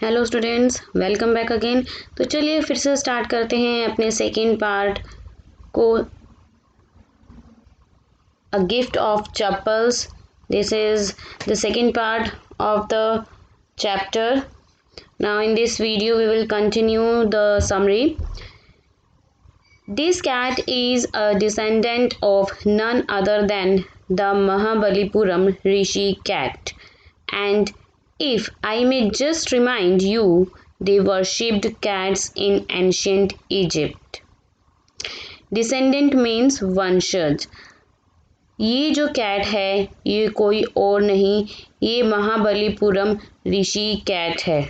Hello students, welcome back again. तो चलिए फिर से स्टार्ट करते हैं अपने सेकेंड पार्ट को, a gift of chappals. This is the second part of the chapter. Now in this video we will continue the summary. This cat is a descendant of none other than the Mahabalipuram Rishi cat, and if I may just remind you, they worshipped cats in ancient Egypt. Descendant means वंशज। ये जो cat है ये कोई और नहीं, ये Mahabalipuram Rishi cat है।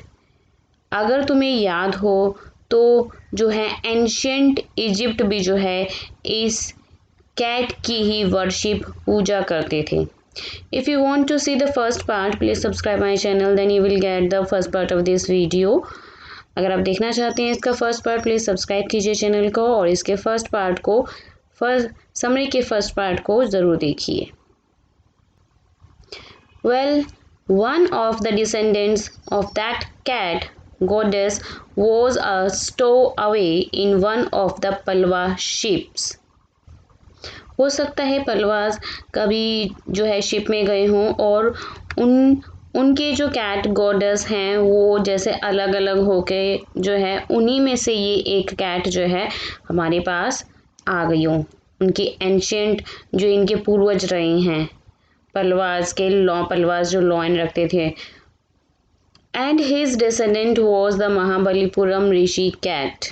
अगर तुम्हें याद हो तो जो है एंशियंट इजिप्ट भी जो है इस कैट की ही वर्शिप पूजा करते थे। If you want to see the first part please subscribe my channel, then you will get the first part of this video. अगर आप देखना चाहते हैं इसका फर्स्ट पार्ट प्लीज सब्सक्राइब कीजिए चैनल को और इसके फर्स्ट पार्ट को समरी के फर्स्ट पार्ट को ज़रूर देखिए। Well, one of the descendants of that cat goddess was a stowaway in one of the पलवा ships. हो सकता है पलवास कभी जो है शिप में गए हों और उनके जो कैट गॉडेस हैं वो जैसे अलग अलग होके जो है उन्हीं में से ये एक कैट जो है हमारे पास आ गई हो। उनके एंशियंट जो इनके पूर्वज रहे हैं पलवास जो लॉयन रखते थे, and his descendant was the Mahabalipuram Rishi cat.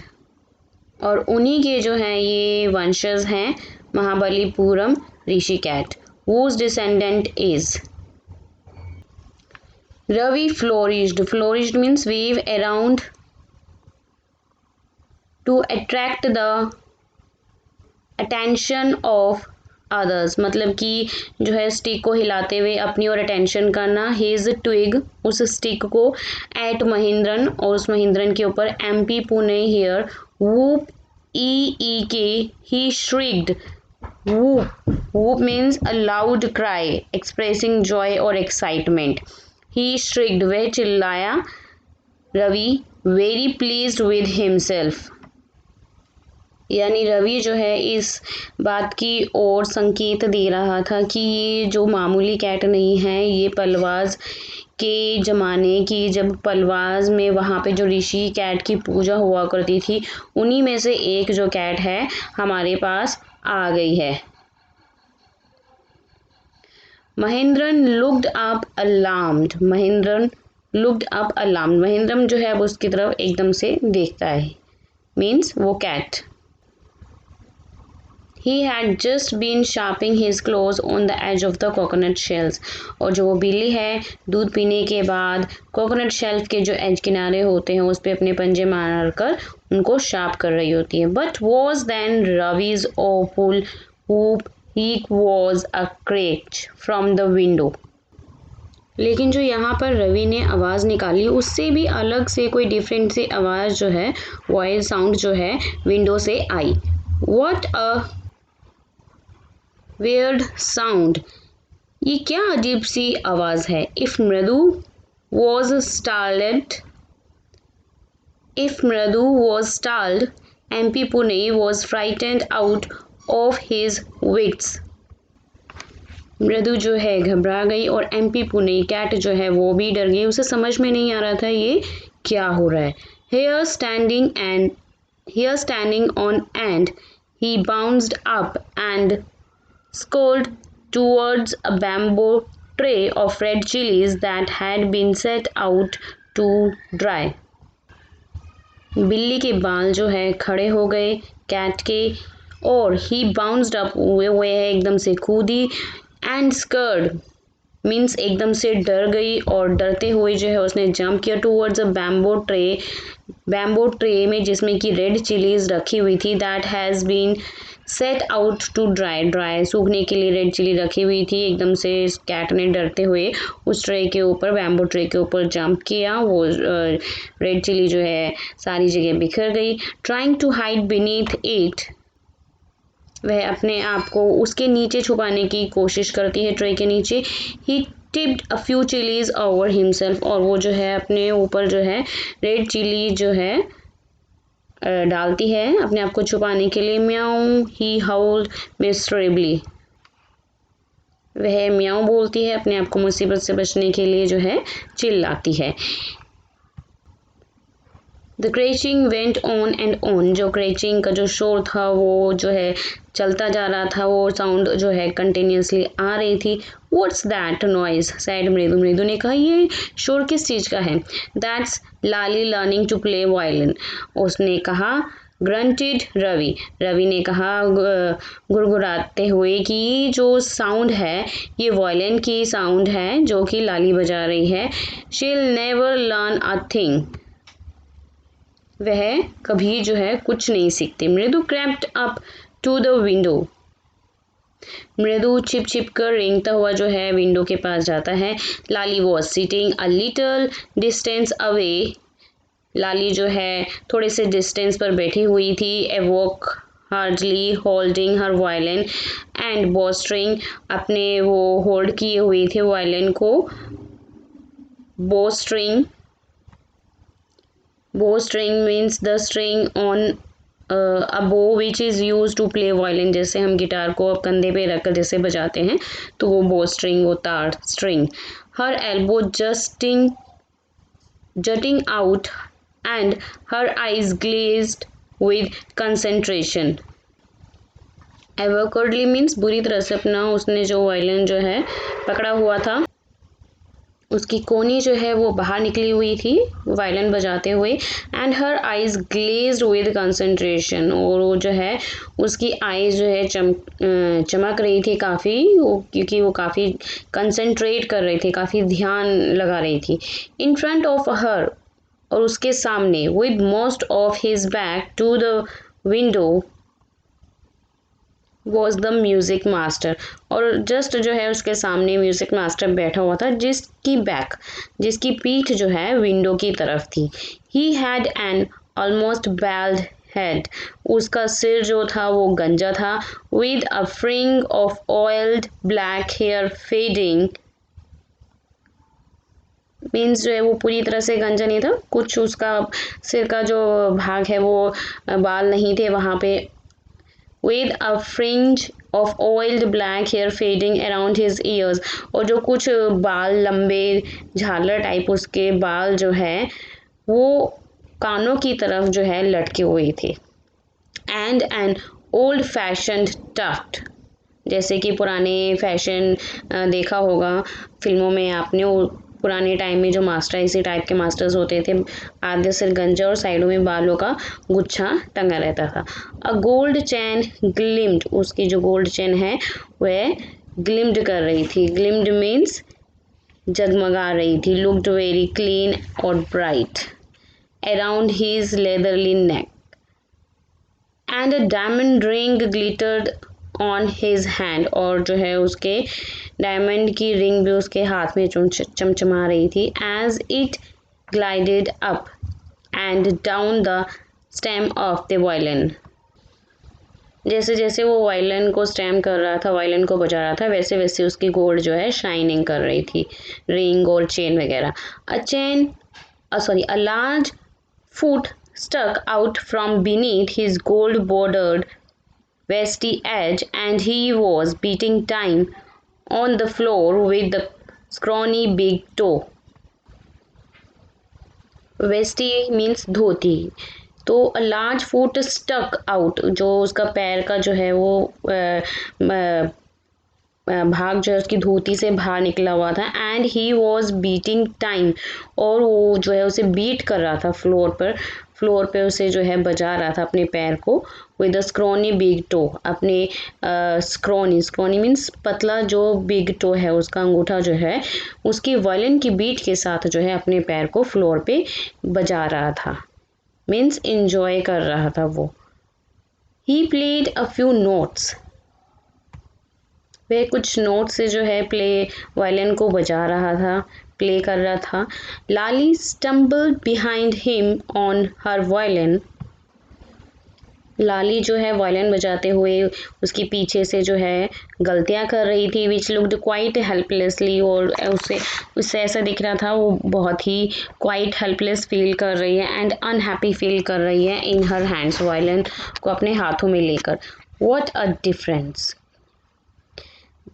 और उन्हीं के जो हैं ये वंशज हैं Mahabalipuram Rishi cat. whose descendant is Ravi flourished means wave around to attract the attention of others, मतलब कि जो है स्टिक को हिलाते हुए अपनी ओर अटेंशन करना। हिज ट्विग, उस स्टिक को, एट महिंद्रन, और उस महिंद्रन के ऊपर, MP पुणे हियर, वूप ई के, ही श्रिक्ड, whoop means a loud cry expressing joy or excitement. He shrieked, वह चिल्लाया। Ravi very pleased with himself, यानी रवि जो है इस बात की ओर संकेत दे रहा था कि ये जो मामूली कैट नहीं है, ये पलवास के ज़माने की, जब पलवास में वहाँ पे जो ऋषि कैट की पूजा हुआ करती थी उन्हीं में से एक जो कैट है हमारे पास आ गई है। महेंद्रन लुक्ड अप अलार्म्ड, महेंद्रम जो है अब उसकी तरफ एकदम से देखता है, मीन्स वो cat. He had just been sharpening his claws on the edge of the coconut shells. और जो वो बिल्ली है दूध पीने के बाद कोकोनट शेल्फ के जो एज किनारे होते हैं उस पर अपने पंजे मार कर उनको शार्प कर रही होती है। But was then Ravi's awful whoop, he was a screech from the window. लेकिन जो यहाँ पर रवि ने आवाज़ निकाली उससे भी अलग से कोई डिफरेंट सी आवाज़ जो है, वॉइस साउंड जो है विंडो से आई। What a weird sound, ये क्या अजीब सी आवाज़ है। If मृदु was startled, MP Pune was frightened out of his wits. मृदु जो है घबरा गई और MP पुणे कैट जो है वो भी डर गई, उसे समझ में नहीं आ रहा था ये क्या हो रहा है। Here standing on end, he bounced up and sculled towards a bamboo tray of red chilies that had been set out to dry. बिल्ली के बाल जो है खड़े हो गए कैट के और ही बाउंस्ड अप, हुए है एकदम से कूदी, एंड स्कर्ड मीन्स एकदम से डर गई और डरते हुए जो है उसने जंप किया टूवर्ड्स अ बैम्बो ट्रे में जिसमें कि रेड चिलीज रखी हुई थी, that has been set out to dry, सूखने के लिए रेड चिली रखी हुई थी। एकदम से इस कैट ने डरते हुए उस ट्रे के ऊपर, बैम्बो ट्रे के ऊपर जंप किया। वो रेड चिली जो है सारी जगह बिखर गई। Trying to hide beneath it, वह अपने आप को उसके नीचे छुपाने की कोशिश करती है, ट्रे के नीचे। ही tipped a few chilies over himself, और वो जो है अपने ऊपर जो है रेड चिली जो है डालती है अपने आप को छुपाने के लिए। म्याऊ ही हाउल्ड मिस्ट्रेबली, वह म्याऊ बोलती है अपने आप को मुसीबत से बचने के लिए जो है चिल्लाती है। The creaking went on and on, जो क्रेचिंग का जो शोर था वो जो है चलता जा रहा था, वो साउंड जो है कंटिन्यूसली आ रही थी। व्हाट्स दैट नॉइज सैड मृदु, मृदु ने कहा ये शोर किस चीज़ का है। That's Lali learning to play violin, उसने कहा। ग्रंटेड रवि, रवि ने कहा गुड़गुड़ाते हुए कि जो साउंड है ये वायलिन की साउंड है जो कि लाली बजा रही है। शील नेवर लर्न अ थिंग, वह कभी जो है कुछ नहीं सीखती। Mridu crept up to the window, Mridu छिप छिप कर रेंगता हुआ जो है विंडो के पास जाता है। Lali was sitting a little distance away, Lali जो है थोड़े से डिस्टेंस पर बैठी हुई थी। Awkwardly holding her violin and bowstring, अपने वो होल्ड किए हुए थे वायलिन को। Bowstring, bowstring means the string on a bow which is used to play violin, जैसे हम गिटार को कंधे पे रखकर जैसे बजाते हैं तो वो bowstring, वो तार string। her elbow jutting out and her eyes glazed with concentration। awkwardly means बुरी तरह से अपना उसने जो वायलिन जो है पकड़ा हुआ था उसकी कोनी जो है वो बाहर निकली हुई थी वायलिन बजाते हुए। And her eyes glazed with concentration, और वो जो है उसकी आइज जो है चमक रही थी काफ़ी, क्योंकि वो काफ़ी कंसंट्रेट कर रही थी, काफ़ी ध्यान लगा रही थी। इन फ्रंट ऑफ हर, और उसके सामने, with most of his back to the window was the music master, और जस्ट जो है उसके सामने म्यूज़िक मास्टर बैठा हुआ था जिसकी पीठ जो है विंडो की तरफ थी। He had an almost bald head, उसका सिर जो था वो गंजा था। With a fringe of oiled black hair fading, means जो है वो पूरी तरह से गंजा नहीं था, कुछ उसका सिर का जो भाग है वो बाल नहीं थे वहाँ पे। with a fringe of oiled black hair fading around his ears, और जो कुछ बाल लंबे झालर टाइप उसके बाल जो है वो कानों की तरफ जो है लटके हुए थे। and an old fashioned tuft, जैसे कि पुराने फैशन देखा होगा फिल्मों में आपने, पुराने टाइम में जो मास्टर इसी टाइप के मास्टर्स होते थे, आधे सिर गंजा और साइडों में बालों का गुच्छा टंगा रहता था। अ गोल्ड चैन ग्लिम्ड, उसकी जो गोल्ड चैन है वह ग्लिम्ड कर रही थी। ग्लिम्ड मीन्स जगमगा रही थी। लुक्ड वेरी क्लीन और bright around his leathery neck and a diamond ring glittered on his hand, और जो है उसके डायमंड की रिंग भी उसके हाथ में चमचमा रही थी। As it glided up and down the stem of the violin, जैसे जैसे वो वायलिन को स्टेम कर रहा था, वायलिन को बजा रहा था, वैसे वैसे उसकी गोल्ड जो है शाइनिंग कर रही थी, रिंग और चेन वगैरह। अ large foot stuck out from beneath his gold bordered vesty edge, and he was beating time on the floor with the scrawny big toe। Veshti means dhoti, तो a large foot stuck out, जो उसका पैर का जो है वो भाग जो है उसकी धोती से बाहर निकला हुआ था। And he was beating time, और वो जो है उसे बीट कर रहा था फ्लोर पे उसे जो है बजा रहा था अपने पैर को। With a scrawny big toe, अपने स्क्रॉनी मीन्स पतला जो बिग टो है उसका अंगूठा जो है उसकी वायलिन की बीट के साथ जो है अपने पैर को फ्लोर पे बजा रहा था, मीन्स इंजॉय कर रहा था वो। He played a few notes, वह कुछ नोट से जो है वायलिन को बजा रहा था, प्ले कर रहा था। Lali stumbled behind him on her violin, Lali जो है वायलिन बजाते हुए उसके पीछे से जो है गलतियां कर रही थी, विच लुक्ड क्वाइट हेल्पलेसली, और उससे ऐसा दिख रहा था वो बहुत ही क्वाइट हेल्पलेस फील कर रही है एंड अनहैप्पी फील कर रही है इन हर हैंड्स, वायलिन को अपने हाथों में लेकर। What a difference!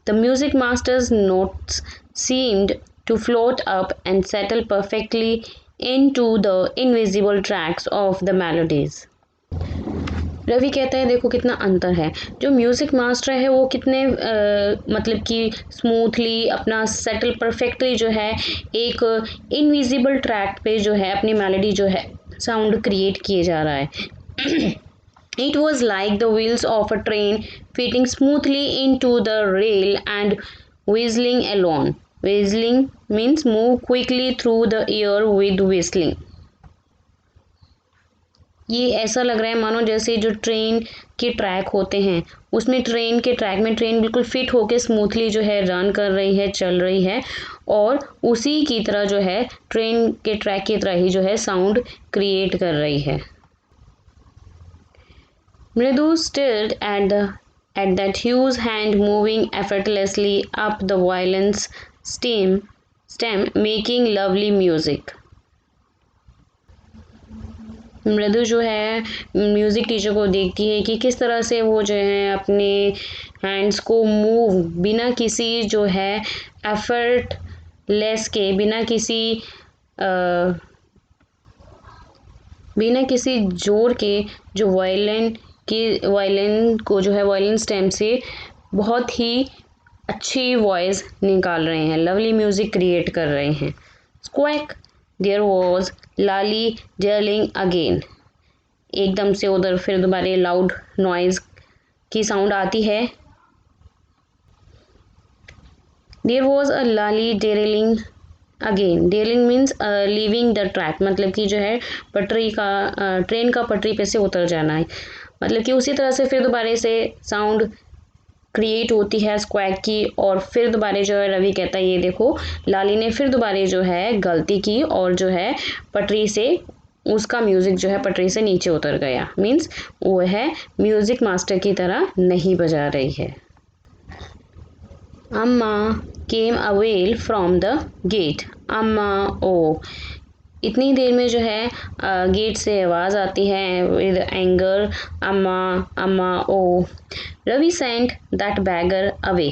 The music master's notes seemed to float up and settle perfectly into the invisible tracks of the melodies. Ravi कहता है देखो कितना अंतर है, जो म्यूज़िक मास्टर है वो कितने मतलब कि स्मूथली अपना सेटल परफेक्टली जो है एक इनविजिबल ट्रैक पे जो है अपनी मेलोडी जो है साउंड क्रिएट किए जा रहा है। It was like the wheels of a train fitting smoothly into the rail and whistling along. Whistling means move quickly through the air with whistling. ये ऐसा लग रहा है मानो जैसे जो ट्रेन के ट्रैक होते हैं उसमें ट्रेन के ट्रैक में ट्रेन बिल्कुल फिट होके स्मूथली जो है रन कर रही है, चल रही है, और उसी की तरह जो है ट्रेन के ट्रैक की तरह ही जो है साउंड क्रिएट कर रही है। Mridu stared at that huge hand moving effortlessly up the violin's stem, making lovely music. मृदु जो है म्यूज़िक टीचर को देखती है कि किस तरह से वो जो है अपने हैंड्स को मूव बिना किसी जो है एफर्ट लेस के, बिना किसी जोर के जो वायलिन को जो है वायलिन स्टेम से बहुत ही अच्छी वॉइस निकाल रहे हैं, लवली म्यूज़िक क्रिएट कर रहे हैं। Squawk! There was Lali yelling again. एकदम से उधर फिर दोबारा लाउड नॉइज की साउंड आती है। There was a Lali derailing again. Derailing means leaving the track, मतलब कि जो है पटरी का ट्रेन का पटरी पे से उतर जाना है, मतलब कि उसी तरह से फिर दोबारा से साउंड क्रिएट होती है स्क्वैक की। और फिर दोबारा जो है रवि कहता है ये देखो लाली ने फिर दोबारा जो है गलती की और जो है पटरी से उसका म्यूज़िक जो है पटरी से नीचे उतर गया, मीन्स वो है म्यूज़िक मास्टर की तरह नहीं बजा रही है। अम्मा केम अवेल फ्रॉम द गेट। अम्मा ओ, इतनी देर में जो है गेट से आवाज़ आती है विद एंगर, अम्मा अम्मा ओ। Ravi sent that beggar away,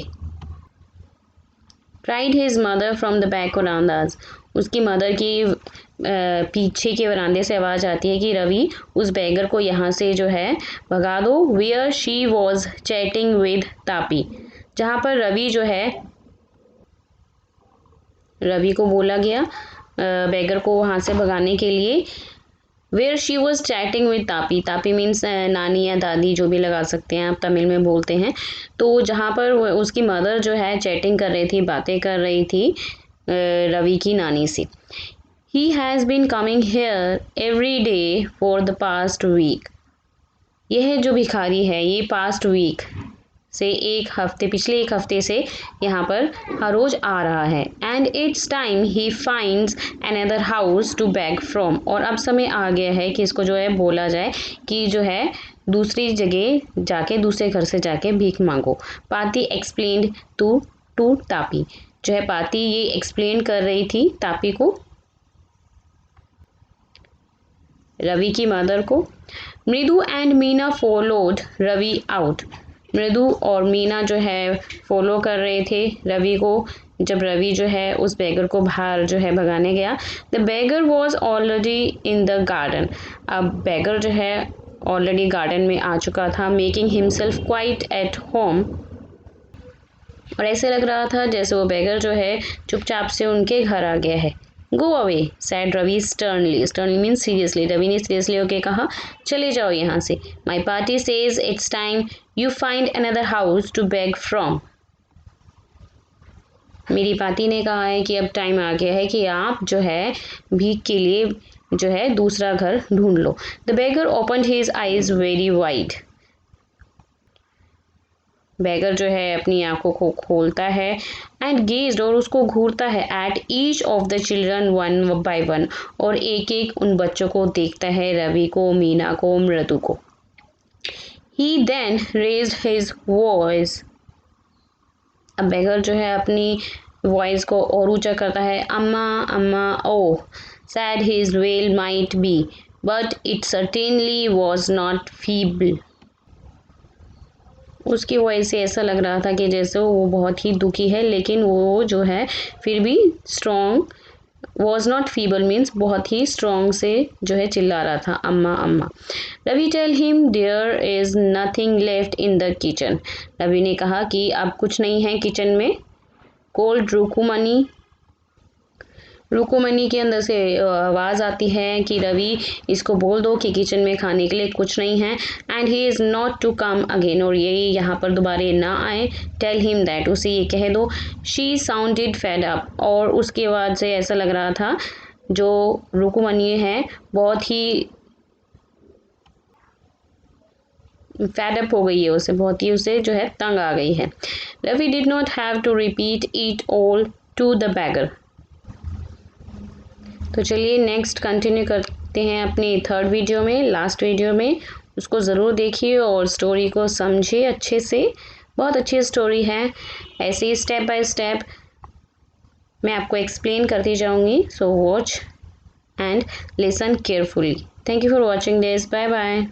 cried his mother from the back verandas. उसकी मदर की पीछे के वरांदे से आवाज़ आती है कि रवि उस बैगर को यहाँ से जो है भगा दो। Where she was chatting with Tapi, जहाँ पर रवि जो है रवि को बोला गया बैगर को वहाँ से भगाने के लिए। Where she was chatting with Tapi, Tapi means नानी या दादी जो भी लगा सकते हैं आप, तमिल में बोलते हैं। तो जहाँ पर उसकी मदर जो है चैटिंग कर रही थी, बातें कर रही थी रवि की नानी से। He has been coming here every day for the past week. यह जो भिखारी है ये पास्ट वीक से पिछले एक हफ्ते से यहाँ पर हर रोज़ आ रहा है। And it's time he finds another house to beg from, और अब समय आ गया है कि इसको जो है बोला जाए कि जो है दूसरी जगह जाके दूसरे घर से जाके भीख मांगो। पाती एक्सप्लेन्ड टू तापी, जो है पाती ये एक्सप्लेन कर रही थी तापी को, रवि की मदर को। Mridu and Meena followed Ravi out. Mridu और मीना जो है फॉलो कर रहे थे रवि को जब रवि जो है उस बैगर को बाहर जो है भगाने गया। The bagger was already in the garden. अब बैगर जो है ऑलरेडी गार्डन में आ चुका था। Making himself quite at home, और ऐसे लग रहा था जैसे वो बैगर जो है चुपचाप से उनके घर आ गया है। Go away said Ravi sternly. Sternly means seriously. Ravi ने सीरियसली होके कहा चले जाओ यहाँ से। My party says it's time you find another house to beg from. मेरी पार्टी ने कहा है कि अब टाइम आ गया है कि आप जो है भीख के लिए जो है दूसरा घर ढूंढ लो। The beggar opened his eyes very wide. Beggar जो है अपनी आंखों को खोलता है एंड गेज्ड, और उसको घूरता है at each of the children one by one, और एक एक उन बच्चों को देखता है, रवि को, मीना को, मृदु को। He then raised his voice. अब beggar जो है अपनी वॉइस को और ऊंचा करता है. अम्मा अम्मा oh, sad his wail might be, but it certainly was not feeble. उसकी वॉइस से ऐसा लग रहा था कि जैसे वो बहुत ही दुखी है, लेकिन वो जो है फिर भी strong. Was not feeble means बहुत ही स्ट्रॉन्ग से जो है चिल्ला रहा था, अम्मा अम्मा. Ravi tell him there is nothing left in the kitchen. Ravi ने कहा कि अब कुछ नहीं है किचन में. कोल्ड रुकुमनी. रुकुमनी के अंदर से आवाज़ आती है कि रवि इसको बोल दो कि किचन में खाने के लिए कुछ नहीं है. And he is not to come again. और ये यहाँ पर दोबारा ना आए. Tell him that. उसे ये कह दो. She sounded fed up. और उसके बाद से ऐसा लग रहा था जो रुकुमनी है बहुत ही फेड अप हो गई है. उसे बहुत ही उसे जो है तंग आ गई है. Ravi did not have to repeat it all to the beggar. तो चलिए नेक्स्ट कंटिन्यू करते हैं अपनी थर्ड वीडियो में, लास्ट वीडियो में. उसको ज़रूर देखिए और स्टोरी को समझिए अच्छे से. बहुत अच्छी स्टोरी है. ऐसे ही स्टेप बाय स्टेप मैं आपको एक्सप्लेन करती जाऊंगी. So watch and listen carefully. Thank you for watching this. Bye bye.